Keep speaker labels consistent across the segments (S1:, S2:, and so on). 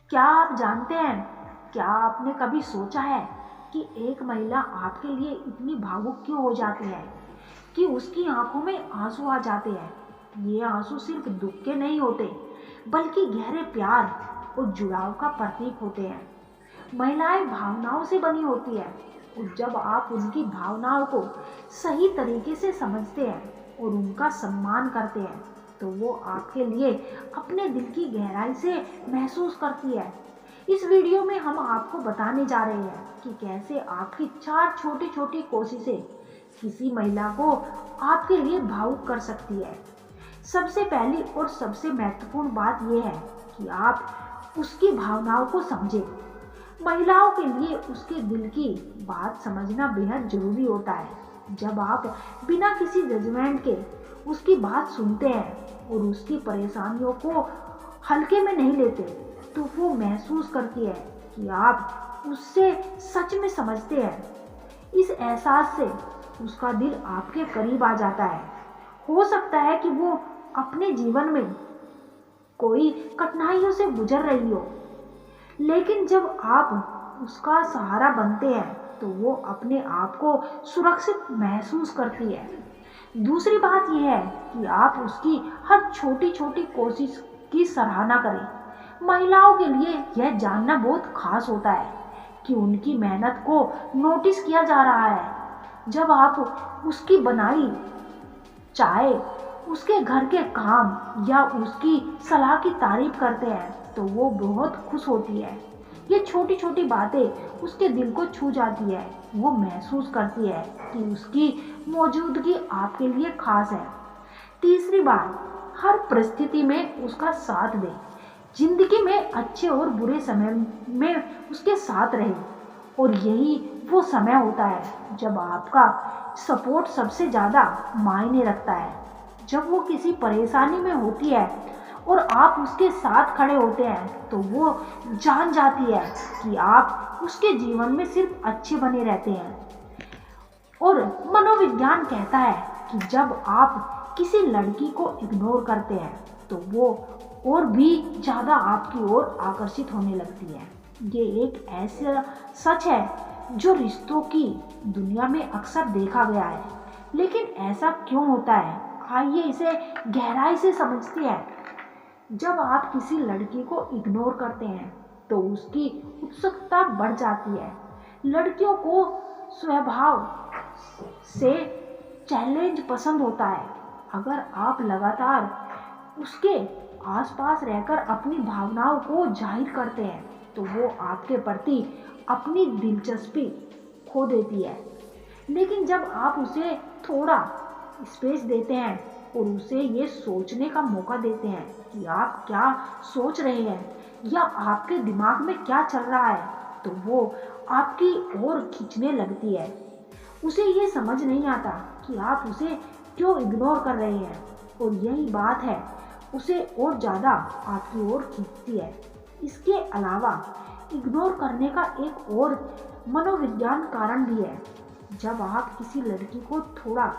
S1: क्या आप जानते हैं, क्या आपने कभी सोचा है कि एक महिला आपके लिए इतनी भावुक क्यों हो जाती है कि उसकी आंखों में आंसू आ जाते हैं। ये आंसू सिर्फ दुख के नहीं होते, बल्कि गहरे प्यार और जुड़ाव का प्रतीक होते हैं। महिलाएं भावनाओं से बनी होती है, और जब आप उनकी भावनाओं को सही तरीके से समझते हैं और उनका सम्मान करते हैं, तो वो आपके लिए अपने दिल की गहराई से महसूस करती है। इस वीडियो में हम आपको बताने जा रहे हैं कि कैसे आपकी 4 छोटी छोटी कोशिशें किसी महिला को आपके लिए भावुक कर सकती है। सबसे पहली और सबसे महत्वपूर्ण बात यह है कि आप उसकी भावनाओं को समझें। महिलाओं के लिए उसके दिल की बात समझना बेहद जरूरी होता है। जब आप बिना किसी जजमेंट के उसकी बात सुनते हैं और उसकी परेशानियों को हल्के में नहीं लेते, तो वो महसूस करती है कि आप उससे सच में समझते हैं। इस एहसास से उसका दिल आपके करीब आ जाता है। हो सकता है कि वो अपने जीवन में कोई कठिनाइयों से गुजर रही हो, लेकिन जब आप उसका सहारा बनते हैं, तो वो अपने आप को सुरक्षित महसूस करती है। दूसरी बात यह है कि आप उसकी हर छोटी छोटी कोशिश की सराहना करें। महिलाओं के लिए यह जानना बहुत खास होता है कि उनकी मेहनत को नोटिस किया जा रहा है। जब आप उसकी बनाई चाहे उसके घर के काम या उसकी सलाह की तारीफ करते हैं, तो वो बहुत खुश होती है। ये छोटी छोटी बातें उसके दिल को छू जाती है। वो महसूस करती है कि उसकी मौजूदगी आपके लिए खास है। तीसरी बात, हर परिस्थिति में उसका साथ दें। जिंदगी में अच्छे और बुरे समय में उसके साथ रहे, और यही वो समय होता है जब आपका सपोर्ट सबसे ज़्यादा मायने रखता है। जब वो किसी परेशानी में होती है और आप उसके साथ खड़े होते हैं, तो वो जान जाती है कि आप उसके जीवन में सिर्फ अच्छे बने रहते हैं। और मनोविज्ञान कहता है कि जब आप किसी लड़की को इग्नोर करते हैं, तो वो और भी ज़्यादा आपकी ओर आकर्षित होने लगती है। ये एक ऐसा सच है जो रिश्तों की दुनिया में अक्सर देखा गया है। लेकिन ऐसा क्यों होता है? आइए इसे गहराई से समझते हैं। जब आप किसी लड़की को इग्नोर करते हैं, तो उसकी उत्सुकता बढ़ जाती है। लड़कियों को स्वभाव से चैलेंज पसंद होता है। अगर आप लगातार उसके आसपास रहकर अपनी भावनाओं को जाहिर करते हैं, तो वो आपके प्रति अपनी दिलचस्पी खो देती है। लेकिन जब आप उसे थोड़ा स्पेस देते हैं और उसे ये सोचने का मौका देते हैं कि आप क्या सोच रहे हैं या आपके दिमाग में क्या चल रहा है, तो वो आपकी ओर खींचने लगती है। उसे ये समझ नहीं आता कि आप उसे क्यों इग्नोर कर रहे हैं, और यही बात है उसे और ज़्यादा आपकी ओर खींचती है। इसके अलावा इग्नोर करने का एक और मनोविज्ञान कारण भी है। जब आप किसी लड़की को थोड़ा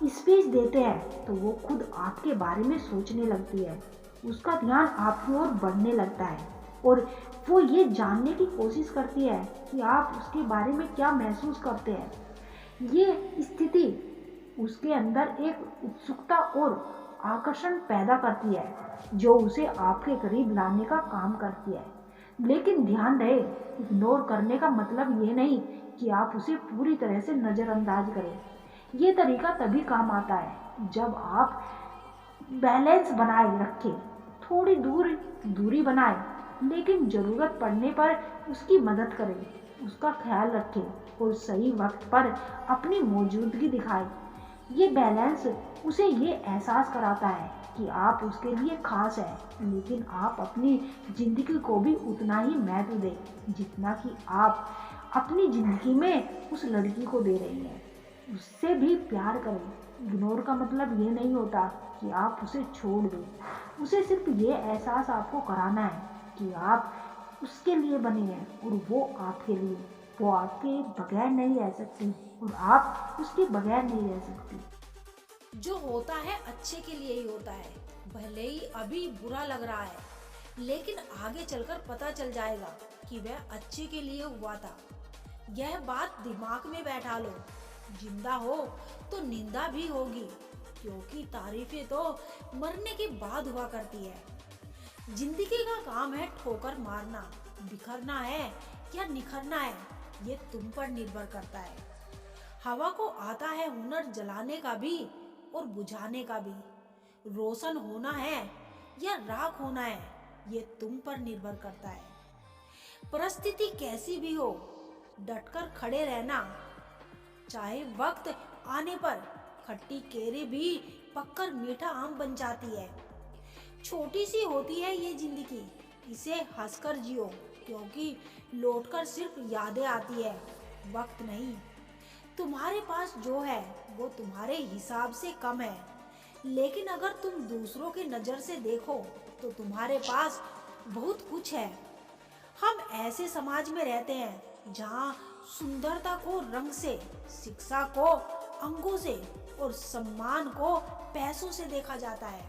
S1: स्पेस देते हैं, तो वो खुद आपके बारे में सोचने लगती है। उसका ध्यान आपकी ओर बढ़ने लगता है, और वो ये जानने की कोशिश करती है कि आप उसके बारे में क्या महसूस करते हैं। ये स्थिति उसके अंदर एक उत्सुकता और आकर्षण पैदा करती है, जो उसे आपके करीब लाने का काम करती है। लेकिन ध्यान रहे, इग्नोर करने का मतलब ये नहीं कि आप उसे पूरी तरह से नज़रअंदाज करें। ये तरीका तभी काम आता है जब आप बैलेंस बनाए रखें। थोड़ी दूरी बनाएं, लेकिन ज़रूरत पड़ने पर उसकी मदद करें, उसका ख्याल रखें और सही वक्त पर अपनी मौजूदगी दिखाएं। ये बैलेंस उसे ये एहसास कराता है कि आप उसके लिए खास हैं, लेकिन आप अपनी ज़िंदगी को भी उतना ही महत्व दें जितना कि आप अपनी ज़िंदगी में उस लड़की को दे रही हैं। उससे भी प्यार करें। इग्नोर का मतलब ये नहीं होता कि आप उसे छोड़ दें। उसे सिर्फ ये एहसास आपको कराना है कि आप उसके लिए बने हैं और वो आपके लिए। वो आपके बगैर नहीं रह सकती और आप उसके बगैर नहीं रह सकती।
S2: जो होता है अच्छे के लिए ही होता है, भले ही अभी बुरा लग रहा है। लेकिन आगे चलकर पता चल जाएगा कि वह अच्छे के लिए हुआ था। यह बात दिमाग में बैठा लो। जिंदा हो तो निंदा भी होगी, क्योंकि तारीफें तो मरने के बाद हुआ करती है। जिंदगी का काम है ठोकर मारना, बिखरना है या निखरना है, ये तुम पर निर्भर करता है। हवा को आता है हुनर जलाने का भी और बुझाने का भी। रोशन होना है या राख होना है, ये तुम पर निर्भर करता है। परिस्थिति कैसी भी हो, डटकर खड़े रहना। चाहे वक्त आने पर खट्टी केरी भी पककर मीठा आम बन जाती है। छोटी सी होती है ये जिंदगी, इसे हंसकर जियो, क्योंकि लौटकर सिर्फ यादें आती है, वक्त नहीं। तुम्हारे पास जो है वो तुम्हारे हिसाब से कम है, लेकिन अगर तुम दूसरों की नज़र से देखो तो तुम्हारे पास बहुत कुछ है। हम ऐसे समाज में रहते हैं जहाँ सुंदरता को रंग से, शिक्षा को अंगों से और सम्मान को पैसों से देखा जाता है।